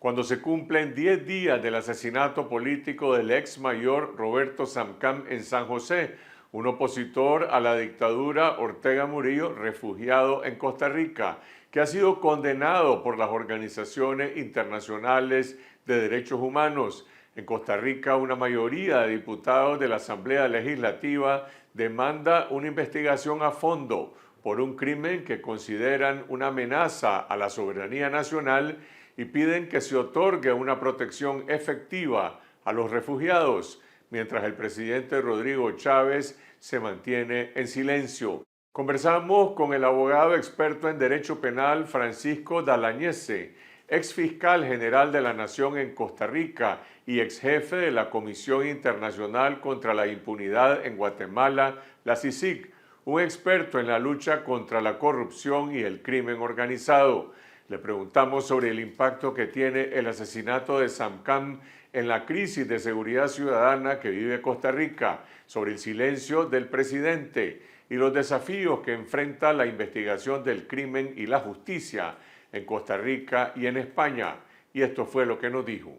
cuando se cumplen 10 días del asesinato político del ex mayor Roberto Samcam en San José, un opositor a la dictadura Ortega Murillo, refugiado en Costa Rica, que ha sido condenado por las organizaciones internacionales de derechos humanos. En Costa Rica, una mayoría de diputados de la Asamblea Legislativa demanda una investigación a fondo por un crimen que consideran una amenaza a la soberanía nacional y piden que se otorgue una protección efectiva a los refugiados, mientras el presidente Rodrigo Chávez se mantiene en silencio. Conversamos con el abogado experto en Derecho Penal Francisco Dalañese, ex fiscal general de la Nación en Costa Rica y ex jefe de la Comisión Internacional contra la Impunidad en Guatemala, la CICIG, un experto en la lucha contra la corrupción y el crimen organizado. Le preguntamos sobre el impacto que tiene el asesinato de Samcam en la crisis de seguridad ciudadana que vive Costa Rica, sobre el silencio del presidente y los desafíos que enfrenta la investigación del crimen y la justicia en Costa Rica y en España. Y esto fue lo que nos dijo.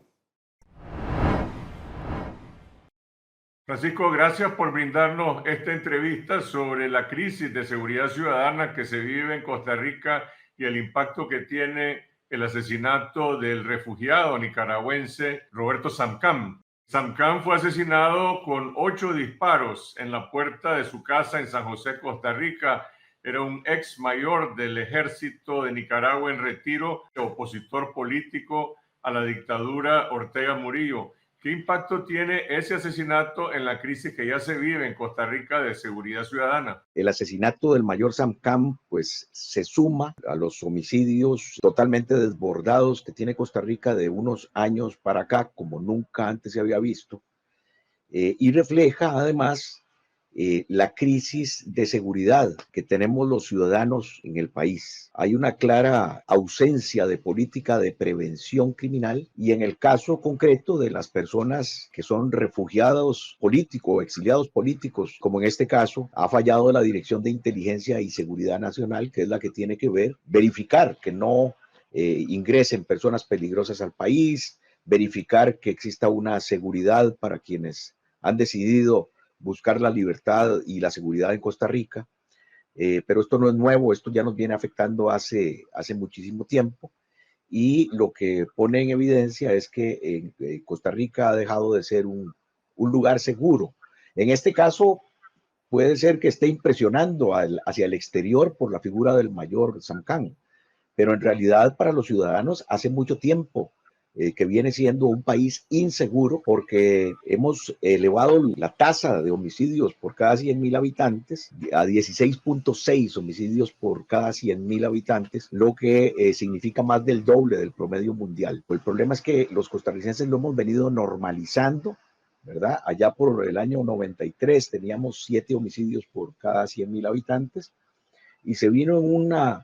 Francisco, gracias por brindarnos esta entrevista sobre la crisis de seguridad ciudadana que se vive en Costa Rica y el impacto que tiene el asesinato del refugiado nicaragüense Roberto Samcam. Samcam fue asesinado con 8 disparos en la puerta de su casa en San José, Costa Rica. Era un ex mayor del ejército de Nicaragua en retiro, opositor político a la dictadura Ortega Murillo. ¿Qué impacto tiene ese asesinato en la crisis que ya se vive en Costa Rica de seguridad ciudadana? El asesinato del mayor Samcam pues se suma a los homicidios totalmente desbordados que tiene Costa Rica de unos años para acá, como nunca antes se había visto, y refleja además la crisis de seguridad que tenemos los ciudadanos en el país. Hay una clara ausencia de política de prevención criminal y en el caso concreto de las personas que son refugiados políticos o exiliados políticos, como en este caso, ha fallado la Dirección de Inteligencia y Seguridad Nacional, que es la que tiene que verificar que no ingresen personas peligrosas al país, verificar que exista una seguridad para quienes han decidido buscar la libertad y la seguridad en Costa Rica, pero esto no es nuevo, esto ya nos viene afectando hace muchísimo tiempo y lo que pone en evidencia es que Costa Rica ha dejado de ser un lugar seguro. En este caso puede ser que esté impresionando hacia el exterior por la figura del mayor Samcam, pero en realidad para los ciudadanos hace mucho tiempo que viene siendo un país inseguro porque hemos elevado la tasa de homicidios por cada 100.000 habitantes a 16.6 homicidios por cada 100.000 habitantes, lo que significa más del doble del promedio mundial. El problema es que los costarricenses lo hemos venido normalizando, ¿verdad? Allá por el año 93 teníamos 7 homicidios por cada 100.000 habitantes y se vino en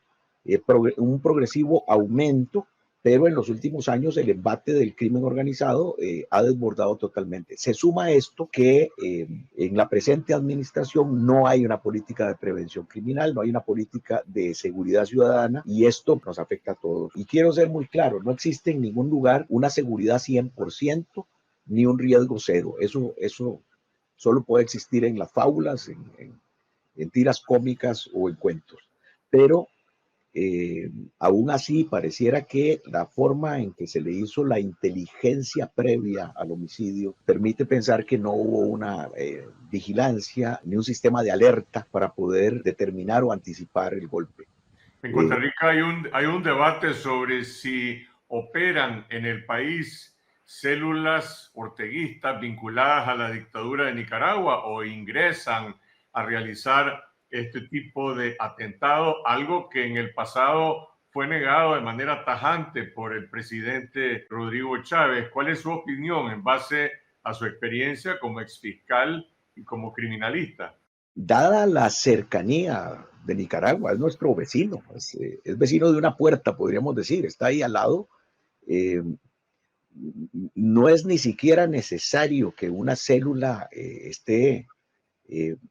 un progresivo aumento, pero en los últimos años el embate del crimen organizado ha desbordado totalmente. Se suma a esto que en la presente administración no hay una política de prevención criminal, no hay una política de seguridad ciudadana y esto nos afecta a todos. Y quiero ser muy claro, no existe en ningún lugar una seguridad 100% ni un riesgo cero. Eso solo puede existir en las fábulas, en tiras cómicas o en cuentos. Pero aún así pareciera que la forma en que se le hizo la inteligencia previa al homicidio permite pensar que no hubo una vigilancia ni un sistema de alerta para poder determinar o anticipar el golpe. En Costa Rica hay un debate sobre si operan en el país células orteguistas vinculadas a la dictadura de Nicaragua o ingresan a realizar este tipo de atentado, algo que en el pasado fue negado de manera tajante por el presidente Rodrigo Chávez. ¿Cuál es su opinión en base a su experiencia como exfiscal y como criminalista? Dada la cercanía de Nicaragua, es nuestro vecino, es vecino de una puerta, podríamos decir, está ahí al lado. No es ni siquiera necesario que una célula esté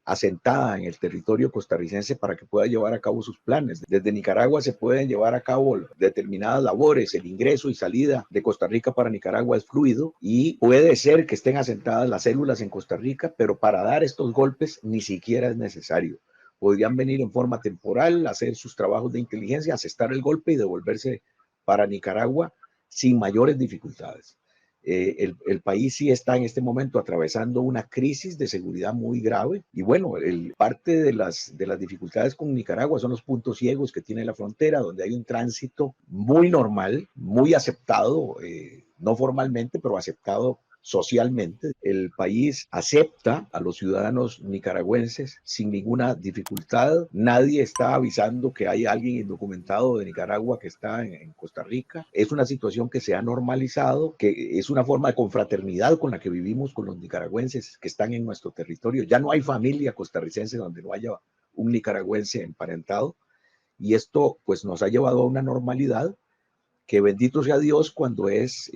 asentada en el territorio costarricense para que pueda llevar a cabo sus planes. Desde Nicaragua se pueden llevar a cabo determinadas labores, el ingreso y salida de Costa Rica para Nicaragua es fluido y puede ser que estén asentadas las células en Costa Rica, pero para dar estos golpes ni siquiera es necesario. Podrían venir en forma temporal, hacer sus trabajos de inteligencia, asestar el golpe y devolverse para Nicaragua sin mayores dificultades. El país sí está en este momento atravesando una crisis de seguridad muy grave y bueno, parte de las dificultades con Nicaragua son los puntos ciegos que tiene la frontera, donde hay un tránsito muy normal, muy aceptado, no formalmente, pero aceptado socialmente. El país acepta a los ciudadanos nicaragüenses sin ninguna dificultad. Nadie está avisando que hay alguien indocumentado de Nicaragua que está en Costa Rica. Es una situación que se ha normalizado, que es una forma de confraternidad con la que vivimos con los nicaragüenses que están en nuestro territorio. Ya no hay familia costarricense donde no haya un nicaragüense emparentado y esto pues nos ha llevado a una normalidad que bendito sea Dios cuando es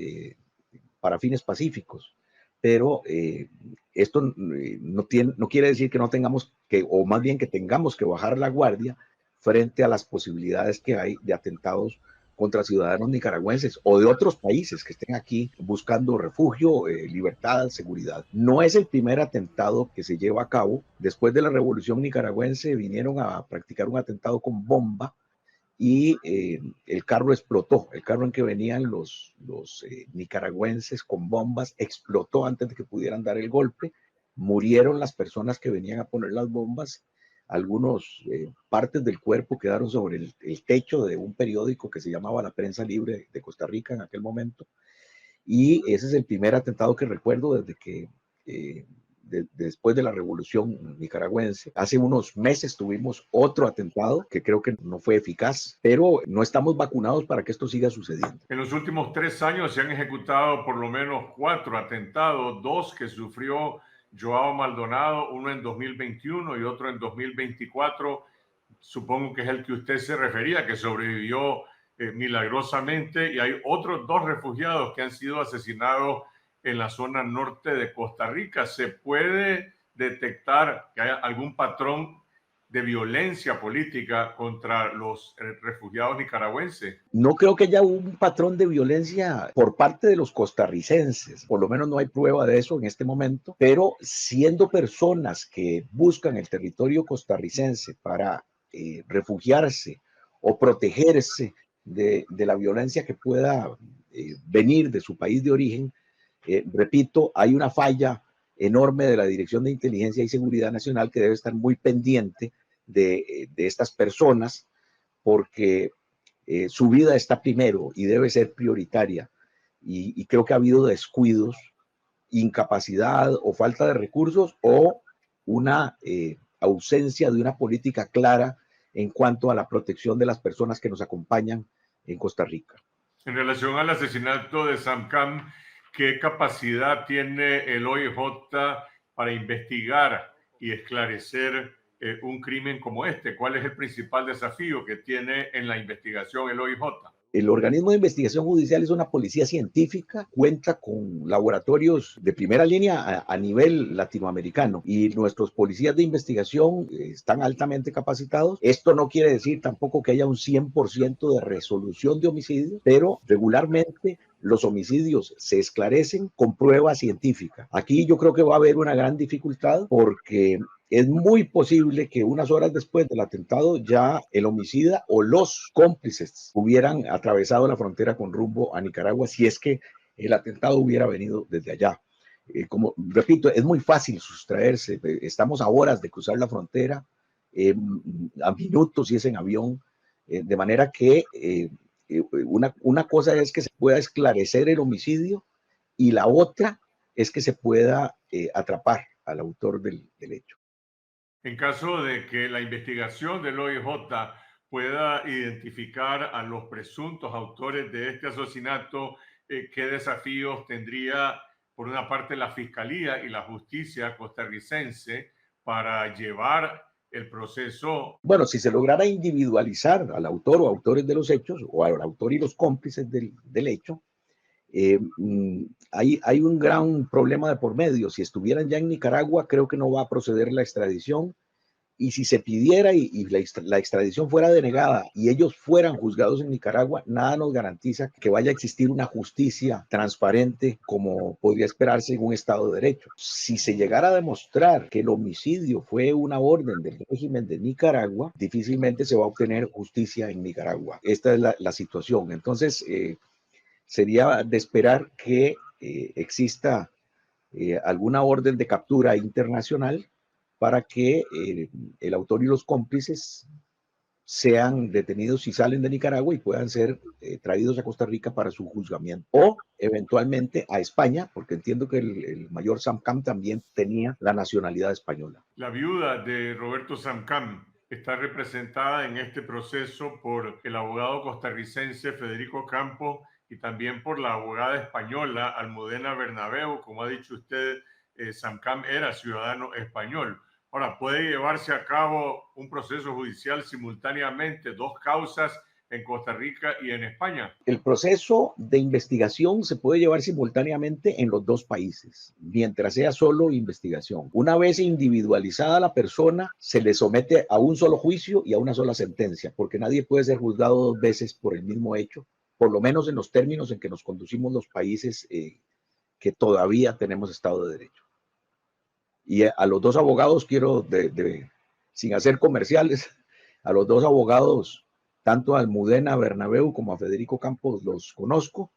para fines pacíficos, pero esto no quiere decir que no tengamos que, o más bien que tengamos que bajar la guardia frente a las posibilidades que hay de atentados contra ciudadanos nicaragüenses o de otros países que estén aquí buscando refugio, libertad, seguridad. No es el primer atentado que se lleva a cabo. Después de la Revolución Nicaragüense vinieron a practicar un atentado con bomba y el carro explotó. El carro en que venían los nicaragüenses con bombas explotó antes de que pudieran dar el golpe. Murieron las personas que venían a poner las bombas. Algunos partes del cuerpo quedaron sobre el techo de un periódico que se llamaba La Prensa Libre de Costa Rica en aquel momento. Y ese es el primer atentado que recuerdo desde que después de la revolución nicaragüense. Hace unos meses tuvimos otro atentado que creo que no fue eficaz, pero no estamos vacunados para que esto siga sucediendo. En los últimos 3 años se han ejecutado por lo menos 4 atentados, 2 que sufrió Joao Maldonado, uno en 2021 y otro en 2024. Supongo que es el que usted se refería, que sobrevivió milagrosamente, y hay otros 2 refugiados que han sido asesinados en la zona norte de Costa Rica. ¿Se puede detectar que haya algún patrón de violencia política contra los refugiados nicaragüenses? No creo que haya un patrón de violencia por parte de los costarricenses, por lo menos no hay prueba de eso en este momento, pero siendo personas que buscan el territorio costarricense para refugiarse o protegerse de la violencia que pueda venir de su país de origen, repito, hay una falla enorme de la Dirección de Inteligencia y Seguridad Nacional que debe estar muy pendiente de estas personas porque su vida está primero y debe ser prioritaria. Y creo que ha habido descuidos, incapacidad o falta de recursos o una ausencia de una política clara en cuanto a la protección de las personas que nos acompañan en Costa Rica. En relación al asesinato de Samcam, ¿qué capacidad tiene el OIJ para investigar y esclarecer un crimen como este? ¿Cuál es el principal desafío que tiene en la investigación el OIJ? El organismo de investigación judicial es una policía científica, cuenta con laboratorios de primera línea a nivel latinoamericano y nuestros policías de investigación están altamente capacitados. Esto no quiere decir tampoco que haya un 100% de resolución de homicidios, pero regularmente los homicidios se esclarecen con prueba científica. Aquí yo creo que va a haber una gran dificultad porque es muy posible que unas horas después del atentado ya el homicida o los cómplices hubieran atravesado la frontera con rumbo a Nicaragua si es que el atentado hubiera venido desde allá. Como repito, es muy fácil sustraerse. Estamos a horas de cruzar la frontera, a minutos si es en avión, de manera que una cosa es que se pueda esclarecer el homicidio y la otra es que se pueda atrapar al autor del hecho. En caso de que la investigación del OIJ pueda identificar a los presuntos autores de este asesinato, ¿qué desafíos tendría, por una parte, la Fiscalía y la Justicia costarricense para llevar el proceso? Bueno, si se lograra individualizar al autor o autores de los hechos, o al autor y los cómplices del hecho, Hay un gran problema de por medio. Si estuvieran ya en Nicaragua, creo que no va a proceder la extradición. Y si se pidiera y la extradición fuera denegada y ellos fueran juzgados en Nicaragua, nada nos garantiza que vaya a existir una justicia transparente como podría esperarse en un Estado de Derecho. Si se llegara a demostrar que el homicidio fue una orden del régimen de Nicaragua, difícilmente se va a obtener justicia en Nicaragua. Esta es la situación. Entonces, sería de esperar que exista alguna orden de captura internacional para que el autor y los cómplices sean detenidos si salen de Nicaragua y puedan ser traídos a Costa Rica para su juzgamiento o eventualmente a España, porque entiendo que el mayor Samcam también tenía la nacionalidad española. La viuda de Roberto Samcam está representada en este proceso por el abogado costarricense Federico Campos y también por la abogada española Almudena Bernabeu. Como ha dicho usted, Samcam era ciudadano español. Ahora, ¿puede llevarse a cabo un proceso judicial simultáneamente, dos causas en Costa Rica y en España? El proceso de investigación se puede llevar simultáneamente en los dos países, mientras sea solo investigación. Una vez individualizada la persona, se le somete a un solo juicio y a una sola sentencia, porque nadie puede ser juzgado dos veces por el mismo hecho, por lo menos en los términos en que nos conducimos los países que todavía tenemos Estado de Derecho. Y a los dos abogados quiero, sin hacer comerciales, a los dos abogados, tanto a Almudena Bernabeu como a Federico Campos, los conozco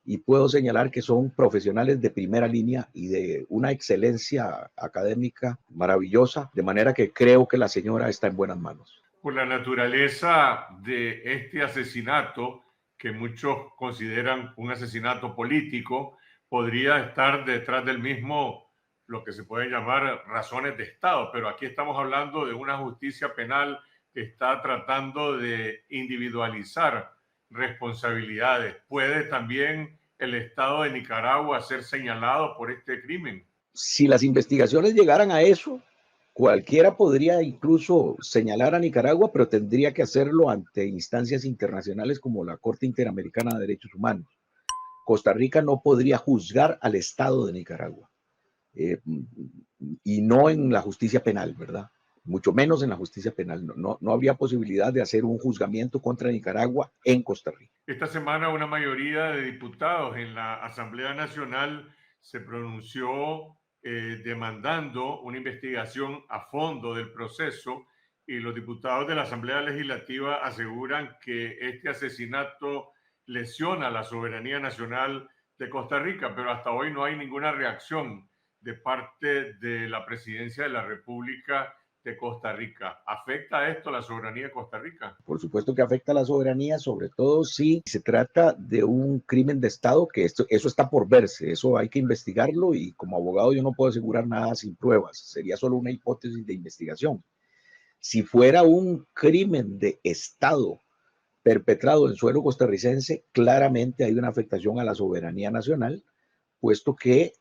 y puedo señalar que son profesionales de primera línea y de una excelencia académica maravillosa, de manera que creo que la señora está en buenas manos. Por la naturaleza de este asesinato, que muchos consideran un asesinato político, podría estar detrás del mismo lo que se puede llamar razones de Estado, pero aquí estamos hablando de una justicia penal que está tratando de individualizar responsabilidades. ¿Puede también el Estado de Nicaragua ser señalado por este crimen? Si las investigaciones llegaran a eso, cualquiera podría incluso señalar a Nicaragua, pero tendría que hacerlo ante instancias internacionales como la Corte Interamericana de Derechos Humanos. Costa Rica no podría juzgar al Estado de Nicaragua. Y no en la justicia penal, ¿verdad? Mucho menos en la justicia penal. No habría posibilidad de hacer un juzgamiento contra Nicaragua en Costa Rica. Esta semana una mayoría de diputados en la Asamblea Nacional se pronunció demandando una investigación a fondo del proceso y los diputados de la Asamblea Legislativa aseguran que este asesinato lesiona la soberanía nacional de Costa Rica, pero hasta hoy no hay ninguna reacción de parte de la Presidencia de la República de Costa Rica. ¿Afecta esto a la soberanía de Costa Rica? Por supuesto que afecta a la soberanía, sobre todo si se trata de un crimen de Estado, que eso está por verse, eso hay que investigarlo y como abogado yo no puedo asegurar nada sin pruebas, sería solo una hipótesis de investigación. Si fuera un crimen de Estado perpetrado en suelo costarricense, claramente hay una afectación a la soberanía nacional, puesto que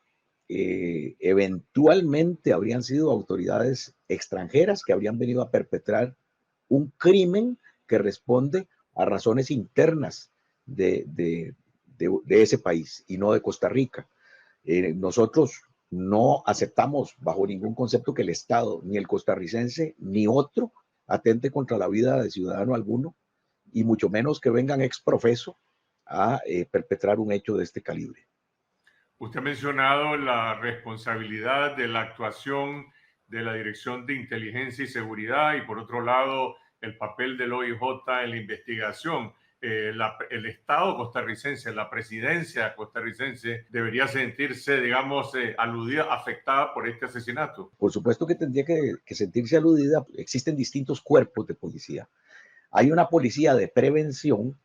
eventualmente habrían sido autoridades extranjeras que habrían venido a perpetrar un crimen que responde a razones internas de ese país y no de Costa Rica. Nosotros no aceptamos bajo ningún concepto que el Estado, ni el costarricense, ni otro, atente contra la vida de ciudadano alguno, y mucho menos que vengan ex profeso a perpetrar un hecho de este calibre. Usted ha mencionado la responsabilidad de la actuación de la Dirección de Inteligencia y Seguridad y por otro lado el papel del OIJ en la investigación. El Estado costarricense, la presidencia costarricense debería sentirse, digamos, aludida, afectada por este asesinato. Por supuesto que tendría que sentirse aludida. Existen distintos cuerpos de policía. Hay una policía de prevención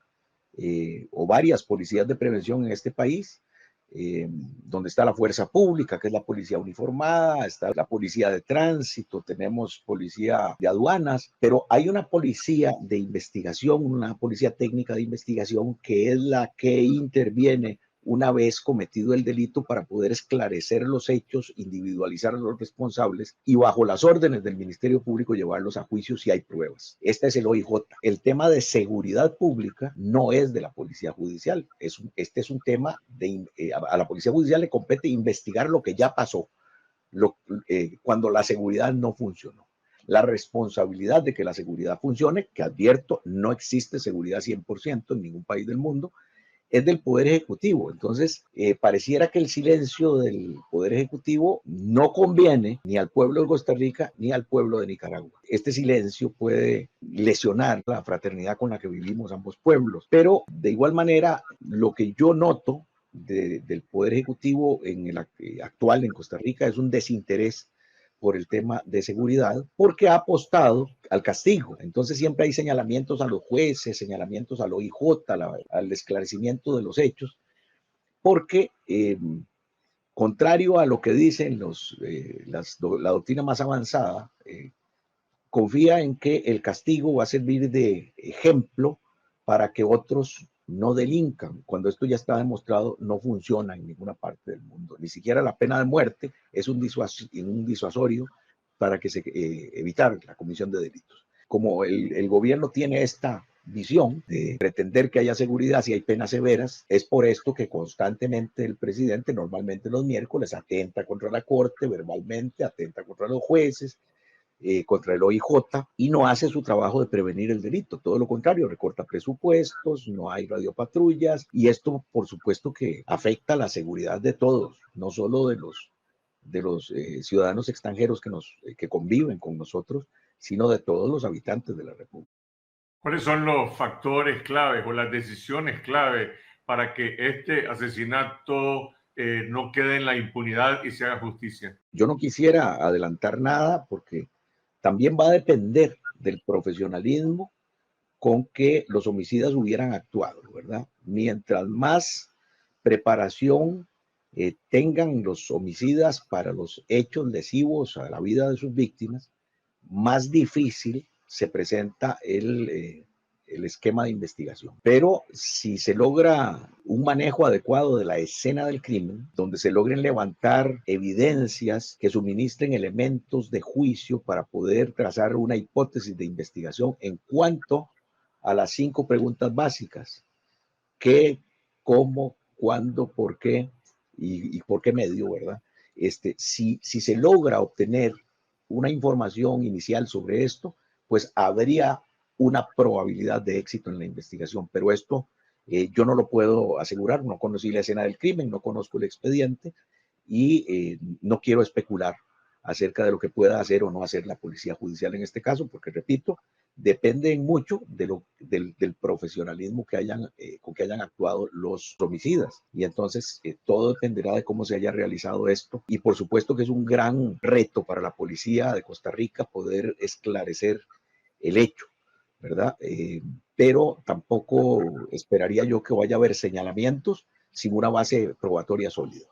o varias policías de prevención en este país, donde está la fuerza pública, que es la policía uniformada, está la policía de tránsito, tenemos policía de aduanas, pero hay una policía de investigación, una policía técnica de investigación que es la que interviene una vez cometido el delito para poder esclarecer los hechos, individualizar a los responsables y bajo las órdenes del Ministerio Público llevarlos a juicio si hay pruebas. Este es el OIJ. El tema de seguridad pública no es de la Policía Judicial. Este es un tema a la Policía Judicial le compete investigar lo que ya pasó, cuando la seguridad no funcionó. La responsabilidad de que la seguridad funcione, que advierto, no existe seguridad 100% en ningún país del mundo, es del Poder Ejecutivo. Entonces, pareciera que el silencio del Poder Ejecutivo no conviene ni al pueblo de Costa Rica ni al pueblo de Nicaragua. Este silencio puede lesionar la fraternidad con la que vivimos ambos pueblos, pero de igual manera, lo que yo noto del Poder Ejecutivo en el actual en Costa Rica es un desinterés por el tema de seguridad, porque ha apostado al castigo. Entonces siempre hay señalamientos a los jueces, señalamientos al OIJ, al esclarecimiento de los hechos, porque contrario a lo que dicen la doctrina más avanzada, confía en que el castigo va a servir de ejemplo para que otros no delincan, cuando esto ya está demostrado no funciona en ninguna parte del mundo. Ni siquiera la pena de muerte es un disuasorio para que evitar la comisión de delitos. Como el gobierno tiene esta visión de pretender que haya seguridad si hay penas severas, es por esto que constantemente el presidente, normalmente los miércoles, atenta contra la corte verbalmente, atenta contra los jueces, contra el OIJ, y no hace su trabajo de prevenir el delito. Todo lo contrario, recorta presupuestos, no hay radiopatrullas, y esto por supuesto que afecta la seguridad de todos, no solo de los ciudadanos extranjeros que conviven con nosotros, sino de todos los habitantes de la República. ¿Cuáles son los factores claves o las decisiones clave para que este asesinato no quede en la impunidad y se haga justicia? Yo no quisiera adelantar nada porque también va a depender del profesionalismo con que los homicidas hubieran actuado, ¿verdad? Mientras más preparación tengan los homicidas para los hechos lesivos a la vida de sus víctimas, más difícil se presenta el esquema de investigación. Pero si se logra un manejo adecuado de la escena del crimen, donde se logren levantar evidencias que suministren elementos de juicio para poder trazar una hipótesis de investigación en cuanto a las 5 preguntas básicas: ¿qué, cómo, cuándo, por qué y por qué medio, ¿verdad? Si se logra obtener una información inicial sobre esto, pues habría una probabilidad de éxito en la investigación, pero esto yo no lo puedo asegurar, no conocí la escena del crimen, no conozco el expediente y no quiero especular acerca de lo que pueda hacer o no hacer la policía judicial en este caso, porque repito, depende mucho del profesionalismo con que hayan actuado los homicidas. Y entonces todo dependerá de cómo se haya realizado esto. Y por supuesto que es un gran reto para la policía de Costa Rica poder esclarecer el hecho, ¿verdad? Pero tampoco esperaría yo que vaya a haber señalamientos sin una base probatoria sólida.